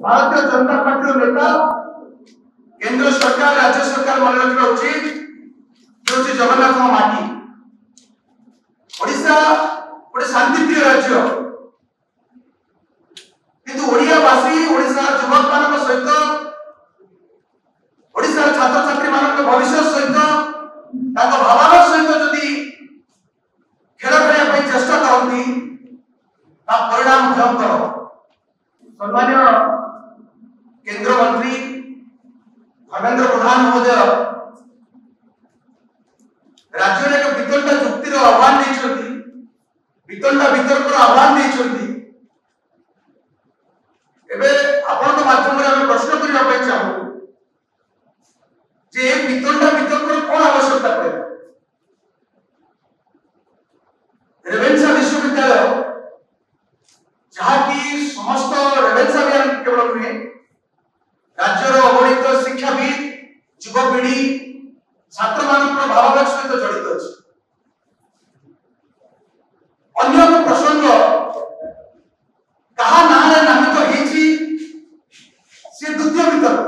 Bharatiya Janata party नेता केंद्र सरकार राज्य सरकार मन रखा उचित जगन्नाथ माटी ओडिशा गोटे शांतिप्रिय राज्य किंतु ओडियावासी ओडिशा युवक मान सहित ओडिशा छात्र छात्री मान भविष्य सहित भावना सहित जदि खेल खेलने चेष्टा करती परिणाम भयंकर। सम्मान्य केंद्र मंत्री धर्मेंद्र प्रधान महोदय राज्य एक वितंडा जुक्तिर आह्वान नहीं वितंडा वितर्कर आह्वान नहीं आपण माध्यम प्रश्न करने चाहूँ जे वितंडा वितर्कर कौन आवश्यकता पड़े। रेवेन्सा विश्वविद्यालय जहाँकि समस्त रेवेन्सा केवल नुहे राज्यर अवहेलित शिक्षाविद युवपीढ़ी छात्र मान भावना सहित जड़ित अच्छे। अन्य प्रसंग कहा ना नामित होती से द्वितीय वितर्क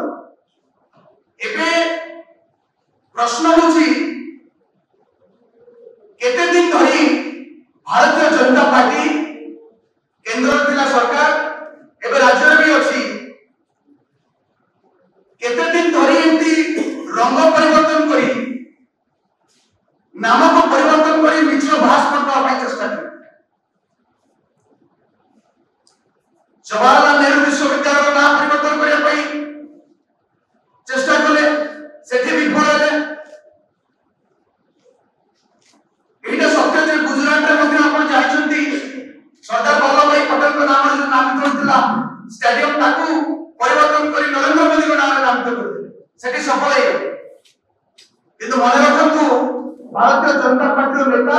प्रश्न होची केते दिन धरी भारतीय जनता पार्टी केंद्र थिला सरकार एबे राज्य भी अछि केते दिन धरी एंती रंग परिवर्तन करी नाम को परिवर्तन करी मिछ भाष पटवा पाई चेष्टा करी। जवाहरलाल नेहरू विश्वविद्यालय का नाम परिवर्तन करिया पाई चेष्टा कले सेठी विफल हेले। एटा सत्य जे गुजरात रे मध्ये आपण जाइछंती सरदार वल्लभ भाई पटेल को नाम जो नामित होतिला स्टेडियम ताकू परिवर्तन करी नरेंद्र मोदी को नाम नामित करथिले सेठी सफल हे। किंतु मन रखंतु भारतीय जनता पार्टी नेता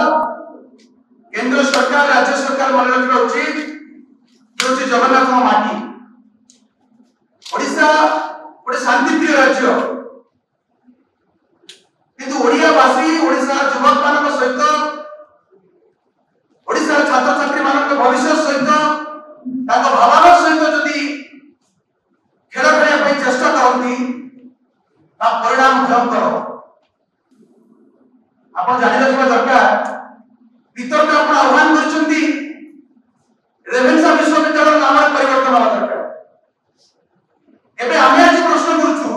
केंद्र सरकार राज्य सरकार मन रखा उचित जगन्नाथ माटी ओडिशा गोटे शांतिप्रिय राज्य किंतु ओडियावासी ओडिशा युवक मान सहित ओडिशा छात्र छात्री मान भविष्य सहित भावना सहित जदि खेल खेलने चेष्टा करती परिणाम भयंकर। आप जानी रखा दरकार वितर्क आप आह्वान कर रेवेन्सा विश्वविद्यालय नाम परिवर्तन हवा दरकार। एबे आमे आज प्रश्न करूछु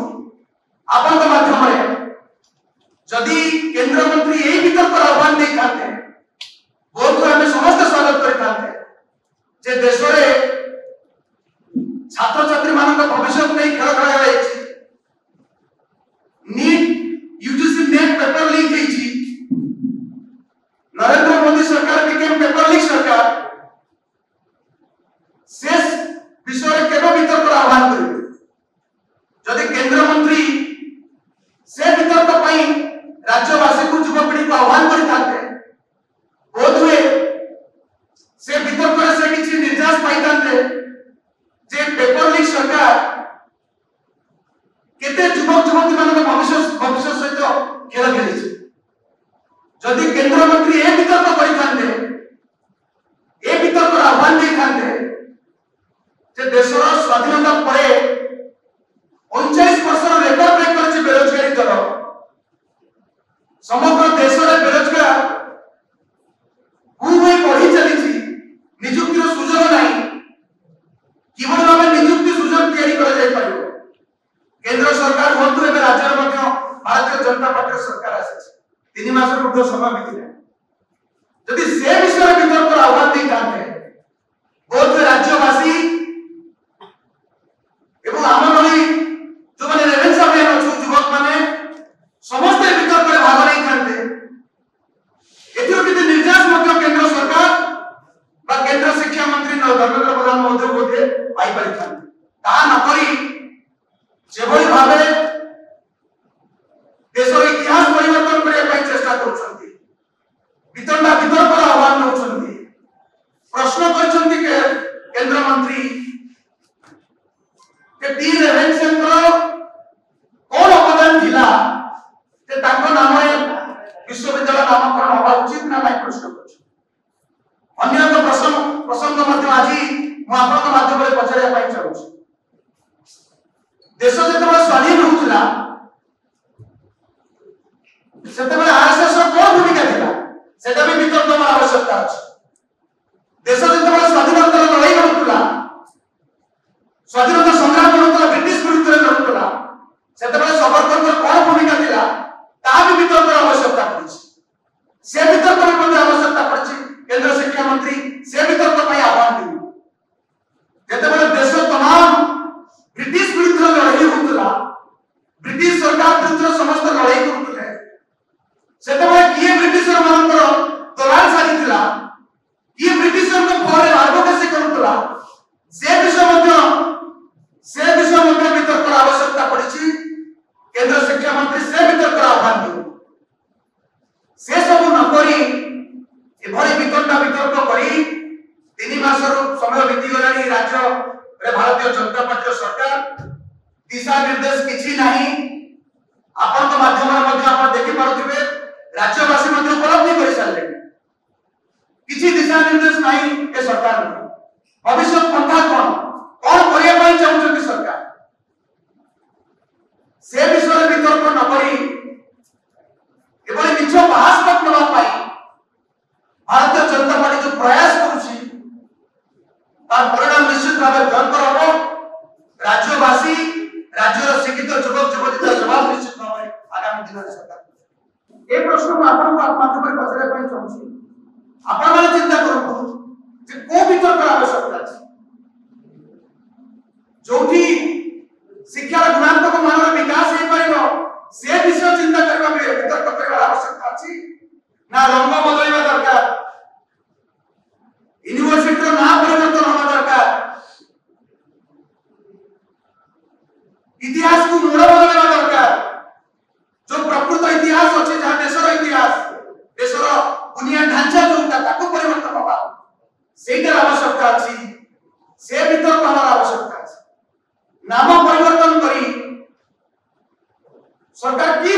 आपण के माध्यम जदि केंद्र मंत्री यही वितर्क आह्वान नहीं थाते बहुत आमे समस्त स्वागत करि थाते जे देश रे छात्र छात्री मान भविष्य नहीं खेल खेला जायछि NEET UGC NET paper leak हेछि नरेंद्र मोदी सरकार बिकेम पेपर लीक सरकार शेष विषय केबे वितर्क आह्वान करिवे जदि केंद्र मंत्री से वितर्क पई राज्यवासी को युवपीढ़ी को आह्वान करि थाते बहुत हुए से वितर्क से किछि निर्देश पाई थाते जे पेपर लीक सरकार केते युवक युवती मान भविष्य सहित खेल खेली जदि केंद्र मंत्री ए वितर्क करि थाते ए वितर्क आह्वान दे थाते जे देशर स्वाधीनता परे 39 वर्षर रेकर्ड ब्रेक करछि बेरोजगारी दर समग्र देश रे बेरोजगार खूब बढ़ी चली नियुक्ति सुजोग नहीं किभली भाव नियुक्ति सुजोग तैयारी करा जाय पारिबो केंद्र सरकार होतु एबे राज्य मध्ये भारतीय जनता पार्टी सरकार आसी 3 मास ऊर्ध्व समय बीतिला जदि से विषय वितर्क आह्वान दे थाते बहुत राज्यवासी एवं आम भली जो मैंने रेवेन्सा में युवक मैंने समस्त वितर्क भाग नहीं थाते निर्देश केंद्र सरकार केंद्र शिक्षा मंत्री धर्मेंद्र प्रधान महोदय बोधे पाई पारि नक जेभली भाव देशर इतिहास परिवर्तन करने चेष्टा कर वितंडा वितर्क आह्वान दौरान प्रश्न कर केंद्र मंत्री टी रेवेन्सा कौन अवदान थिला जे ताको नाम विश्वविद्यालय नामकरण हवा उचित ना नहीं प्रश्न कर अन्य एक प्रसंग मध्य आज माध्यम पचार चाहूँ देश जेतबे स्वाधीन होउतला सेतबे आरएसएस रो कोन भूमिका थिला सेटा भी वितर्क होबार आवश्यकता अछि। देश जेतबे स्वाधीनता लड़ाई होउतला स्वाधीनता संग्राम होउतला ब्रिटिश विरुद्ध रे होउतला सेतबे सबरकर कोन भूमिका थिला ता भी वितर्क आवश्यकता पड़छि। से वितर्क में आवश्यकता पड़छि। केंद्र शिक्षा मंत्री से वितर्क पई आह्वान दिले जेतबे देश तमाम ब्रिटिश विरुद्ध लड़ाई होउतला ब्रिटिश सरकार विरुद्ध समस्त लड़ाई करथले सेतबे किए ब्रिटिशर मानकर दलाल साजितला किए ब्रिटिशर को फॉर एडवोकेसी करथला से विषय मध्य वितर्क आवश्यकता पड़छि। केंद्र शिक्षा मंत्री से वितर्क आह्वान दिले से सब न करी एभली वितर्क करी 3 मासर समय बीती गलानी राज्य रे भारतीय जनता पार्टी सरकार दिशा निर्देश किछि नाही आपन को माध्यम मध्ये आपण देखि पारुथिबे राज्यवासी मध्ये उपलब्धि करि सारले किछि दिशा निर्देश नाही ए सरकार भविष्य पंथा कोन करिया पई चाहउछथि सरकार से विषय वितर्क न करी एभली मिछ बहस करबा पाई भारतीय जनता पार्टी जो प्रयास करूछि तार परिणाम निश्चित भाव भयंकर हो। राज्यवासी राज्यर शिक्षित युवक युवती जवाब निश्चित भाव आगामी दिन में सरकार ए प्रश्न को आपन को माध्यम रे पचरे पई चाहूछी आपन माने चिंता करू जे को वितर्क आवश्यकता अछि जोठी शिक्षा गुणात्मक मानव विकास हे परिबो से विषय चिंता करबा में वितर्क करबा आवश्यकता अछि ना रंग बदलवा दरकार यूनिवर्सिटी ना परिवर्तन होना दरकार इतिहास को मोड़ बदलवा दरकार जो प्रकृत इतिहास अछि जहां देशर इतिहास देशर बुनियाद ढांचा जोटा ताको परिवर्तन होबा सेटर आवश्यकता अछि से वितर्क होबार आवश्यकता अछि। नाम परिवर्तन करी सरकार की